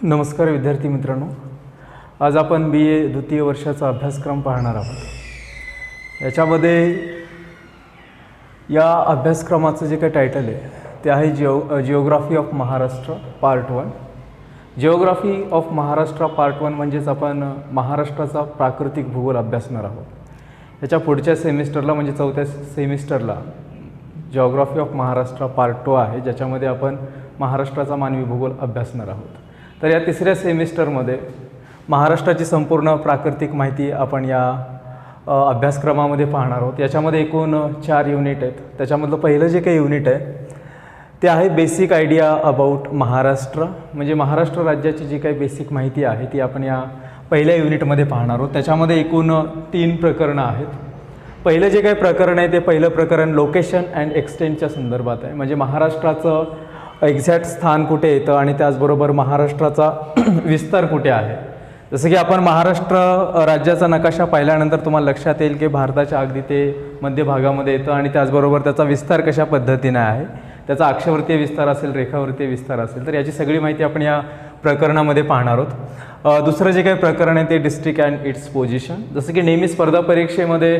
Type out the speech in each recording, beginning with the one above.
नमस्कार विद्यार्थी मित्रांनो, आज आपण BA द्वितीय वर्षाचा अभ्यासक्रम पाहणार आहोत। याच्यामध्ये या अभ्यासक्रमाचं जे काही टायटल आहे ते आहे geography of Maharashtra part 1। Geography of Maharashtra part 1 म्हणजेच आपण महाराष्ट्राचा प्राकृतिक भूगोल अभ्यासणार आहोत। याच्या पुढच्या सेमिस्टरला म्हणजे चौथ्या सेमिस्टरला जिओग्राफी ऑफ महाराष्ट्र पार्ट 2 आहे, ज्याच्यामध्ये आपण महाराष्ट्राचा मानवी भूगोल अभ्यासणार आहोत। तर या तिसऱ्या सेमिस्टरमध्ये महाराष्ट्राची संपूर्ण प्राकृतिक माहिती आपण या अभ्यासक्रमामध्ये पाहणार आहोत। याच्यामध्ये एकूण 4 युनिट आहेत। त्याच्यामधलं पहिलं जे काही युनिट आहे ते आहे बेसिक आयडिया अबाउट महाराष्ट्र, म्हणजे महाराष्ट्र राज्याची जी काही बेसिक माहिती आहे ती आपण या पहिल्या युनिटमध्ये पाहणार आहोत। त्याच्यामध्ये एकूण 3 प्रकरणं आहेत। पहिलं जे काही प्रकरण आहे ते पहिलं प्रकरण लोकेशन अँड एक्सटेंटच्या संदर्भात आहे, म्हणजे महाराष्ट्राचं एक्झॅक्ट स्थान कुठे येतं आणि त्याचबरोबर महाराष्ट्राचा विस्तार कुठे आहे। जसं की आपण महाराष्ट्र राज्याचा नकाशा पाहिल्यानंतर तुम्हाला लक्षात येईल की भारताच्या अगदी ते मध्य भागामध्ये येतं आणि त्याचबरोबर त्याचा विस्तार कशा पद्धतीने आहे, त्याचा अक्षवर्तीय विस्तार असेल, रेखावर्तीय विस्तार असेल, तर याची सगळी माहिती आपण या प्रकरणामध्ये पाहणार आहोत। दुसरं जे काही प्रकरण आहे ते डिस्ट्रिक्ट अँड इट्स पोझिशन। जसं की नेहमी स्पर्धा परीक्षेमध्ये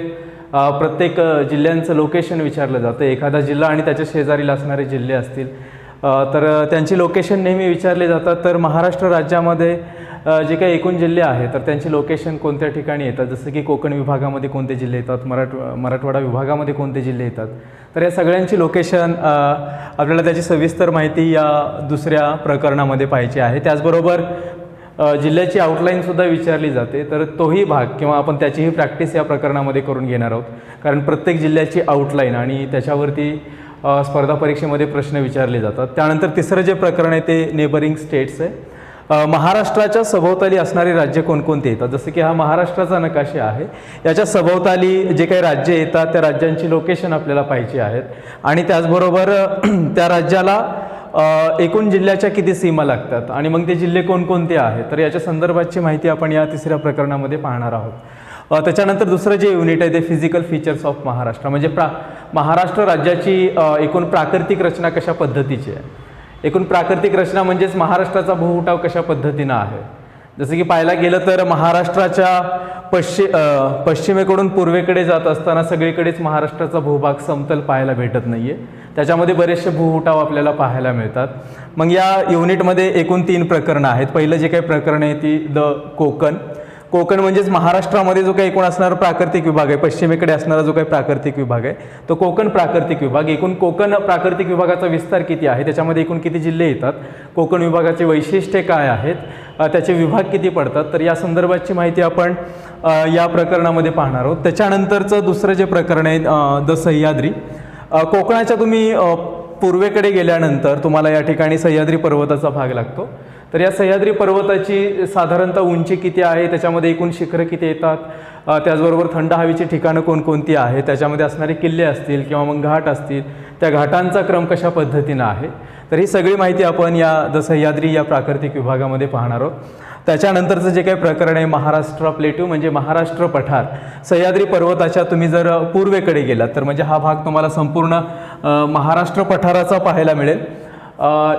प्रत्येक जिल्ह्यांचं लोकेशन विचारलं जातं। एखादा जिल्हा आणि त्याच्या शेजारील असणारे जिल्हे असतील तर त्यांची लोकेशन नेहमी विचारले जातात। तर महाराष्ट्र राज्यामध्ये जे काही एकूण जिल्हे आहेत तर त्यांची लोकेशन कोणत्या ठिकाणी येतात, जसं की कोकण विभागामध्ये कोणते जिल्हे येतात, मराठवाडा विभागामध्ये कोणते जिल्हे येतात, तर या सगळ्यांची लोकेशन आपल्याला त्याची सविस्तर माहिती या दुसऱ्या प्रकरणामध्ये पाहिजे आहे। त्याचबरोबर जिल्ह्याची आउटलाईनसुद्धा विचारली जाते, तर तोही भाग किंवा आपण त्याचीही प्रॅक्टिस या प्रकरणामध्ये करून घेणार आहोत, कारण प्रत्येक जिल्ह्याची आउटलाईन आणि त्याच्यावरती स्पर्धा परीक्षेमध्ये प्रश्न विचारले जातात। त्यानंतर तिसरं जे प्रकरण आहे ते नेबरिंग स्टेट्स आहे। महाराष्ट्राच्या सभोवताली असणारी राज्य कोणकोणती येतात, जसं की हा महाराष्ट्राचा नकाशा आहे, याच्या सभोवताली जे काही राज्य येतात त्या राज्यांची लोकेशन आपल्याला पाहिजे आहेत आणि त्याचबरोबर त्या राज्याला एकूण जिल्ह्याच्या किती सीमा लागतात आणि मग ते जिल्हे कोणकोणते आहेत, तर याच्या संदर्भाची माहिती आपण या तिसऱ्या प्रकरणामध्ये पाहणार आहोत। त्याच्यानंतर दुसरं जे युनिट आहे ते फिजिकल फीचर्स ऑफ महाराष्ट्र, म्हणजे महाराष्ट्र राज्याची एकूण प्राकृतिक रचना कशा पद्धतीची आहे। एकूण प्राकृतिक रचना म्हणजेच महाराष्ट्राचा भूउठाव कशा पद्धतीनं आहे। जसं की पाहायला गेलं तर महाराष्ट्राच्या पश्चिमेकडून पूर्वेकडे जात असताना सगळीकडेच महाराष्ट्राचा भूभाग समतल पाहायला भेटत नाही आहे, त्याच्यामध्ये बरेचसे भूउठाव आपल्याला पाहायला मिळतात। मग या युनिटमध्ये एकूण 3 प्रकरणं आहेत। पहिलं जे काही प्रकरण आहे ती कोकण म्हणजेच महाराष्ट्रामध्ये जो काही एकूण असणारा प्राकृतिक विभाग आहे, पश्चिमेकडे असणारा जो काही प्राकृतिक विभाग आहे तो कोकण प्राकृतिक विभाग। एकूण कोकण प्राकृतिक विभागाचा विस्तार किती आहे, त्याच्यामध्ये एकूण किती जिल्हे येतात, कोकण विभागाचे वैशिष्ट्ये काय आहेत, त्याचे विभाग किती पडतात, तर या संदर्भाची माहिती आपण या प्रकरणामध्ये पाहणार आहोत। त्याच्यानंतरचं दुसरं जे प्रकरण आहे द सह्याद्री। कोकणाच्या तुम्ही पूर्वेकडे गेल्यानंतर तुम्हाला या ठिकाणी सह्याद्री पर्वताचा भाग लागतो। तर या सह्याद्री पर्वताची साधारणतः उंची किती आहे, त्याच्यामध्ये एकूण शिखरं किती येतात, त्याचबरोबर थंड हवेची ठिकाणं कोणकोणती आहे, त्याच्यामध्ये असणारे किल्ले असतील किंवा मग घाट असतील, त्या घाटांचा क्रम कशा पद्धतीनं आहे, तर ही सगळी माहिती आपण या द सह्याद्री या प्राकृतिक विभागामध्ये पाहणार आहोत। त्याच्यानंतरचं जे काही प्रकरण आहे महाराष्ट्र प्लेट्यू, म्हणजे महाराष्ट्र पठार। सह्याद्री पर्वताच्या तुम्ही जर पूर्वेकडे गेलात तर म्हणजे हा भाग तुम्हाला संपूर्ण महाराष्ट्र पठाराचा पाहायला मिळेल।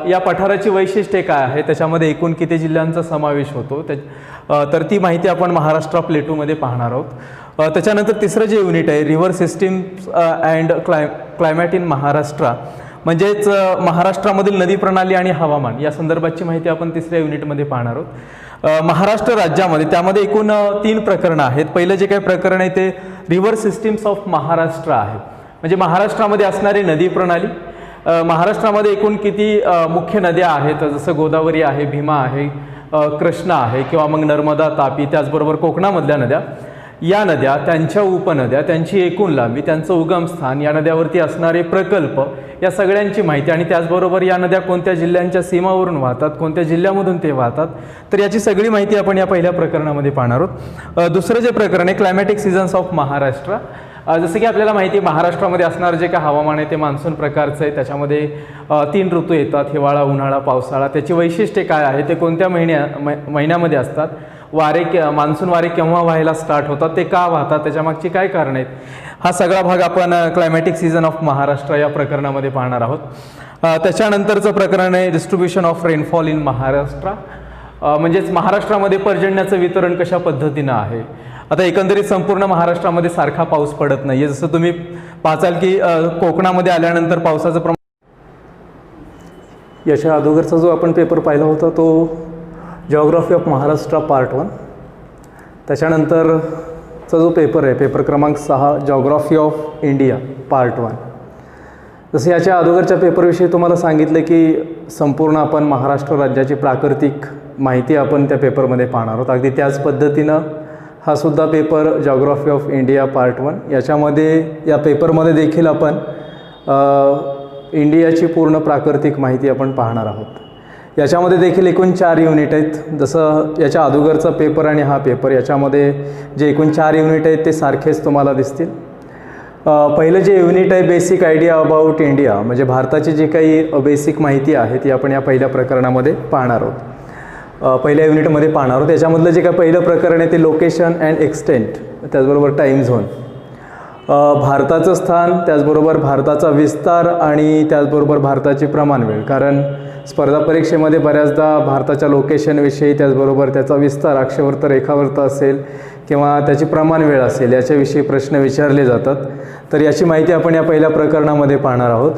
या पठाराची वैशिष्ट्ये काय आहे, त्याच्यामध्ये एकूण किती जिल्ह्यांचा समावेश होतो, तर ती माहिती आपण महाराष्ट्र प्लेटूमध्ये पाहणार आहोत। त्याच्यानंतर तिसरं जे युनिट आहे river systems and climate in Maharashtra, म्हणजेच महाराष्ट्रामधील नदी प्रणाली आणि हवामान या संदर्भाची माहिती आपण तिसऱ्या युनिटमध्ये पाहणार आहोत। महाराष्ट्र राज्यामध्ये त्यामध्ये एकूण 3 प्रकरणं आहेत। पहिलं जे काही प्रकरण आहे ते रिव्हर सिस्टीम्स ऑफ महाराष्ट्र आहे, म्हणजे महाराष्ट्रामध्ये असणारी नदी प्रणाली। महाराष्ट्रामध्ये एकूण किती मुख्य नद्या आहेत, जसं गोदावरी आहे, भीमा आहे, कृष्णा आहे किंवा मग नर्मदा, तापी, त्याचबरोबर कोकणामधल्या नद्या, या नद्या, त्यांच्या उपनद्या, त्यांची एकूण लांबी, त्यांचं उगमस्थान, या नद्यावरती असणारे प्रकल्प, या सगळ्यांची माहिती आणि त्याचबरोबर या नद्या कोणत्या जिल्ह्यांच्या सीमावरून वाहतात, कोणत्या जिल्ह्यामधून ते वाहतात, तर याची सगळी माहिती आपण या पहिल्या प्रकरणामध्ये पाहणार आहोत। दुसरं जे प्रकरण आहे क्लायमॅटिक सीझन्स ऑफ महाराष्ट्र। जसं की आपल्याला माहिती आहे महाराष्ट्रामध्ये असणारं जे काही हवामान आहे ते मान्सून प्रकारचं आहे। त्याच्यामध्ये 3 ऋतू येतात, हिवाळा, उन्हाळा, पावसाळा। त्याची वैशिष्ट्ये काय आहे, ते कोणत्या महिन्यामध्ये असतात, मान्सून वारे केव्हा व्हायला स्टार्ट होतात, ते का वाहतात, त्याच्यामागची काय कारणं आहेत, हा सगळा भाग आपण क्लायमॅटिक सीझन ऑफ महाराष्ट्र या प्रकरणामध्ये पाहणार आहोत। त्याच्यानंतरचं प्रकरण आहे distribution of rainfall in Maharashtra. म्हणजेच महाराष्ट्रामध्ये पर्जन्याचं वितरण कशा पद्धतीनं आहे. आता एकंदरीत संपूर्ण महाराष्ट्रामध्ये सारखा पाऊस पडत नाही आहे. जसं तुम्ही पाहाल की कोकणामध्ये आल्यानंतर पावसाचं प्रमाण, याच्या अगोदरचा जो आपण पेपर पाहिला होता तो जिओग्राफी ऑफ महाराष्ट्र पार्ट 1. त्याच्यानंतरचा जो पेपर आहे पेपर क्रमांक 6 जिओग्राफी ऑफ इंडिया पार्ट 1. जसं याच्या अगोदरच्या पेपरविषयी तुम्हाला सांगितलं की संपूर्ण आपण महाराष्ट्र राज्याची प्राकृतिक माहिती आपण त्या पेपरमध्ये पाहणार आहोत. अगदी त्याच पद्धतीनं हा सुद्धा paper geography of India part 1. याच्यामध्ये या पेपरमध्ये देखील आपण इंडियाची पूर्ण प्राकृतिक माहिती आपण पाहणार आहोत. याच्यामध्ये देखील एकूण 4 युनिट आहेत. जसं याच्या अगोदरचा पेपर आणि हा पेपर याच्यामध्ये जे एकूण 4 युनिट आहेत ते सारखेच तुम्हाला दिसतील. पहिलं जे युनिट आहे बेसिक आयडिया अबाउट इंडिया, म्हणजे भारताची जी काही बेसिक माहिती आहे ती आपण या पहिल्या प्रकरणामध्ये पाहणार आहोत, पहिल्या युनिटमध्ये पाहणार आहोत. त्याच्यामधलं जे काय पहिलं प्रकरण आहे ते लोकेशन अँड एक्सटेंट, त्याचबरोबर टाईम झोन, भारताचं स्थान, त्याचबरोबर भारताचा विस्तार आणि त्याचबरोबर भारताची प्रमाणवेळ. कारण स्पर्धा परीक्षेमध्ये बऱ्याचदा भारताच्या लोकेशनविषयी त्याचबरोबर त्याचा विस्तार अक्षवर्त रेखावर्त असेल किंवा त्याची प्रमाणवेळ असेल याच्याविषयी प्रश्न विचारले जातात. तर याची माहिती आपण या पहिल्या प्रकरणामध्ये पाहणार आहोत.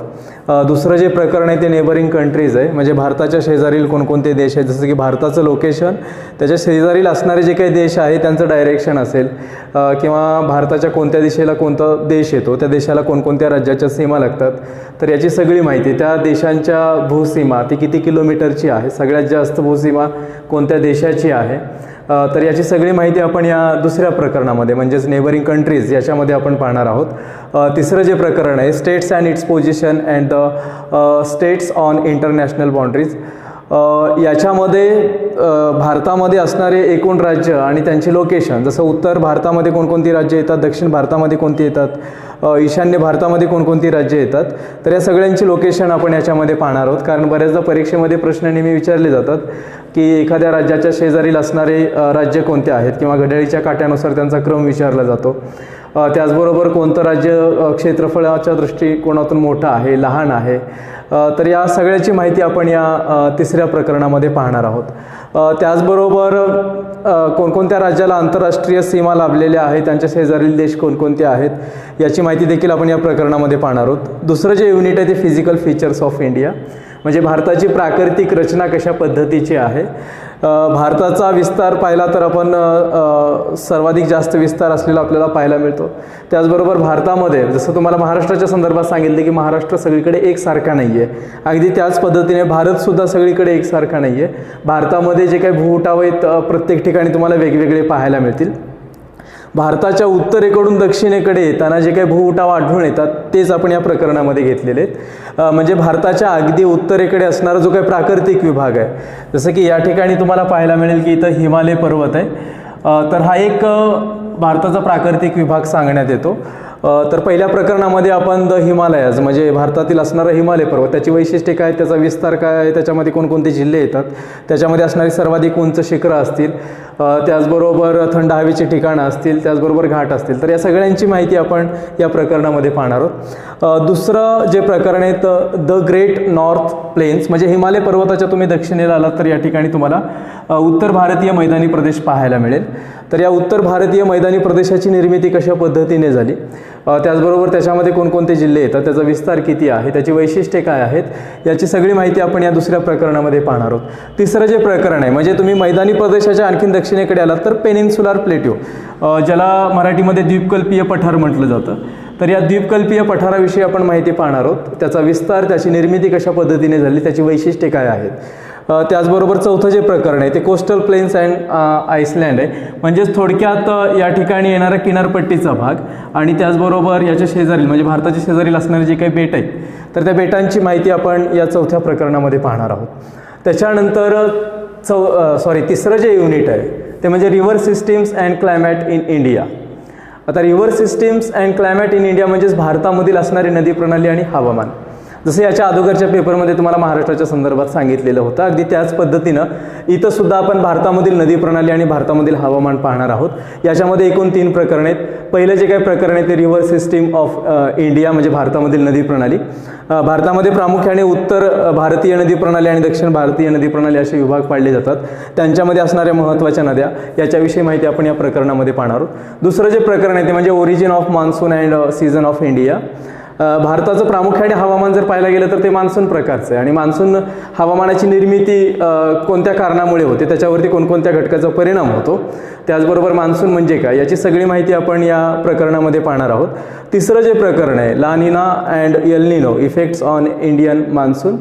दुसरं जे प्रकरण आहे ते नेबरिंग कंट्रीज आहे, म्हणजे भारताच्या शेजारील कोणकोणते देश आहेत. जसं की भारताचं लोकेशन, त्याच्या शेजारील असणारे जे काही देश आहे त्यांचं डायरेक्शन असेल किंवा भारताच्या कोणत्या दिशेला कोणता देश येतो, त्या देशाला कोणकोणत्या राज्याच्या सीमा लागतात. तर याची सगळी माहिती, त्या देशांच्या भूसीमा ती किती किलोमीटरची आहे, सगळ्यात जास्त भूसीमा कोणत्या देशाची आहे, तर याची सगळी माहिती आपण या दुसऱ्या प्रकरणामध्ये म्हणजेच नेबरिंग कंट्रीज याच्यामध्ये आपण पाहणार आहोत. तिसरं जे प्रकरण आहे states and it's position and the states on international boundaries, याच्यामध्ये भारतामध्ये असणारे एकूण राज्य आणि त्यांची लोकेशन, जसं उत्तर भारतामध्ये कोणकोणती राज्य येतात, दक्षिण भारतामध्ये कोणती येतात, ईशान्य भारतामध्ये कोणकोणती राज्य येतात, तर या सगळ्यांची लोकेशन आपण याच्यामध्ये पाहणार आहोत. कारण बऱ्याचदा परीक्षेमध्ये प्रश्न नेहमी विचारले जातात की एखाद्या राज्याच्या शेजारील असणारे राज्य कोणते आहेत किंवा घड्याळीच्या काट्यानुसार त्यांचा क्रम विचारला जातो. त्याचबरोबर कोणतं राज्य क्षेत्रफळाच्या दृष्टिकोनातून मोठं आहे, लहान आहे, तर या सगळ्याची माहिती आपण या तिसऱ्या प्रकरणामध्ये पाहणार आहोत. त्याचबरोबर कोणकोणत्या राज्याला आंतरराष्ट्रीय सीमा लाभलेल्या आहेत, त्यांच्या शेजारील देश कोणकोणते आहेत याची माहिती देखील आपण या प्रकरणामध्ये पाहणार आहोत. दुसरं जे युनिट आहे ते फिजिकल फीचर्स ऑफ इंडिया, म्हणजे भारताची प्राकृतिक रचना कशा पद्धतीची आहे. भारताचा विस्तार पाहिला तर आपण सर्वाधिक जास्त विस्तार असलेला आपल्याला पाहायला मिळतो. त्याचबरोबर भारतामध्ये जसं तुम्हाला महाराष्ट्राच्या संदर्भात सांगितले की महाराष्ट्र सगळीकडे एकसारखा नाही आहे, अगदी त्याच पद्धतीने भारतसुद्धा सगळीकडे एकसारखा नाही आहे. भारतामध्ये जे काही भूउठाव आहेत प्रत्येक ठिकाणी तुम्हाला वेगवेगळे पाहायला मिळतील. भारताच्या उत्तरेकडून दक्षिणेकडे येताना जे काही भूउठाव आढळून येतात तेच आपण या प्रकरणामध्ये घेतलेले आहेत. म्हणजे भारताच्या अगदी उत्तरेकडे असणारा जो काही प्राकृतिक विभाग आहे, जसं की या ठिकाणी तुम्हाला पाहायला मिळेल की इथं हिमालय पर्वत आहे, तर हा एक भारताचा प्राकृतिक विभाग सांगण्यात येतो. तर पहिल्या प्रकरणामध्ये आपण द हिमालयाज म्हणजे भारतातील असणारा हिमालय पर्वत, त्याची वैशिष्ट्ये काय, त्याचा विस्तार काय आहे, त्याच्यामध्ये कोणकोणते जिल्हे येतात, त्याच्यामध्ये असणारी सर्वाधिक उंच शिखरं असतील, त्याचबरोबर थंड हवेची ठिकाणं असतील, त्याचबरोबर घाट असतील, तर या सगळ्यांची माहिती आपण या प्रकरणामध्ये पाहणार आहोत. दुसरं जे प्रकरण आहे द ग्रेट नॉर्थ प्लेन्स, म्हणजे हिमालय पर्वताच्या तुम्ही दक्षिणेला आलात तर या ठिकाणी तुम्हाला उत्तर भारतीय मैदानी प्रदेश पाहायला मिळेल. तर या उत्तर भारतीय मैदानी प्रदेशाची निर्मिती कशा पद्धतीने झाली, त्याचबरोबर त्याच्यामध्ये कोणकोणते जिल्हे येतात, त्याचा विस्तार किती आहे, त्याची वैशिष्ट्ये काय आहेत, याची सगळी माहिती आपण या दुसऱ्या प्रकरणामध्ये पाहणार आहोत. तिसरं जे प्रकरण आहे म्हणजे तुम्ही मैदानी प्रदेशाच्या आणखीन दक्षिणेकडे आलात तर पेनिन्सुलर प्लेट्यू, ज्याला मराठीमध्ये द्वीपकल्पीय पठार म्हटलं जातं, तर या द्वीपकल्पीय पठाराविषयी आपण माहिती पाहणार आहोत. त्याचा विस्तार, त्याची निर्मिती कशा पद्धतीने झाली, त्याची वैशिष्ट्ये काय आहेत. त्याचबरोबर चौथं जे प्रकरण आहे ते कोस्टल प्लेन्स अँड आईसलँड आहे, म्हणजेच थोडक्यात या ठिकाणी येणारा किनारपट्टीचा भाग आणि त्याचबरोबर याच्या शेजारील म्हणजे भारताच्या शेजारील असणारे जे काही बेट आहेत तर त्या बेटांची माहिती आपण या चौथ्या प्रकरणामध्ये पाहणार आहोत. त्याच्यानंतर तिसरं जे युनिट आहे ते म्हणजे river systems and climate in India. आता river systems and climate in India म्हणजेच भारतामधील असणारी नदी प्रणाली आणि हवामान. जसं याच्या अगोदरच्या पेपरमध्ये तुम्हाला महाराष्ट्राच्या संदर्भात सांगितलेलं होतं, अगदी त्याच पद्धतीनं इथं सुद्धा आपण भारतामधील नदी प्रणाली आणि भारतामधील हवामान पाहणार आहोत। याच्यामध्ये एकूण 3 प्रकरणे आहेत। पहिलं जे काही प्रकरण आहे ते रिव्हर सिस्टीम ऑफ इंडिया म्हणजे भारतामधील नदी प्रणाली। भारतामध्ये प्रामुख्याने उत्तर भारतीय नदी प्रणाली आणि दक्षिण भारतीय नदी प्रणाली असे विभाग पाडले जातात, त्यांच्यामध्ये असणाऱ्या महत्त्वाच्या नद्या याच्याविषयी माहिती आपण या प्रकरणामध्ये पाहणार आहोत। दुसरं जे प्रकरण आहे ते म्हणजे origin of monsoon and season of India. भारताचं प्रामुख्याने हवामान जर पाहायला गेलं तर ते मान्सून प्रकारचं आहे आणि मान्सून हवामानाची निर्मिती कोणत्या कारणामुळे होते, त्याच्यावरती कोणकोणत्या घटकाचा परिणाम होतो, त्याचबरोबर मान्सून म्हणजे काय याची सगळी माहिती आपण या प्रकरणामध्ये पाहणार आहोत। तिसरं जे प्रकरण आहे La Nina and El Nino effects on Indian monsoon.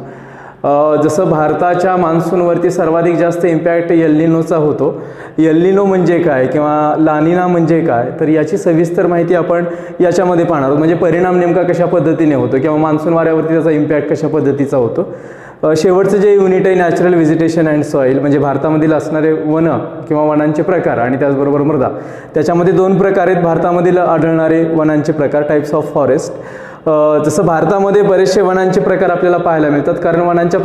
जसं भारताच्या मान्सूनवरती सर्वाधिक जास्त इम्पॅक्ट एल निनोचा होतो। एल निनो म्हणजे काय किंवा ला निना म्हणजे काय, तर याची सविस्तर माहिती आपण याच्यामध्ये पाहणार आहोत, म्हणजे परिणाम नेमका कशा पद्धतीने होतो किंवा मान्सून वाऱ्यावरती त्याचा इम्पॅक्ट कशा पद्धतीचा होतो। शेवटचं जे युनिट आहे नॅचरल व्हेजिटेशन अँड सॉईल म्हणजे भारतामधील असणारे वन किंवा वनांचे प्रकार आणि त्याचबरोबर मृदा, त्याच्यामध्ये 2 प्रकार आहेत भारतामधील आढळणारे वनांचे प्रकार, टाईप्स ऑफ फॉरेस्ट। जसं भारतामध्ये बरेचसे वनांचे प्रकार आपल्याला पाहायला मिळतात, कारण वनांच्या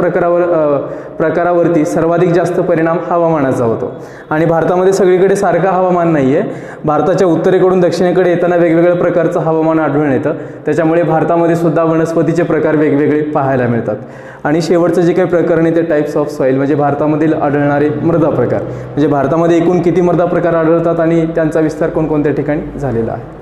प्रकारावरती सर्वाधिक जास्त परिणाम हवामानाचा होतो आणि भारतामध्ये सगळीकडे सारखं हवामान नाही आहे। भारताच्या उत्तरेकडून दक्षिणेकडे येताना वेगवेगळ्या प्रकारचं हवामान आढळून येतं, त्याच्यामुळे भारतामध्ये सुद्धा वनस्पतीचे प्रकार वेगवेगळे पाहायला मिळतात। आणि शेवटचं जे काही प्रकरण आहे ते टाईप्स ऑफ सॉईल म्हणजे भारतामधील आढळणारे मृदा प्रकार, म्हणजे भारतामध्ये एकूण किती मृदा प्रकार आढळतात आणि त्यांचा विस्तार कोणकोणत्या ठिकाणी झालेला आहे।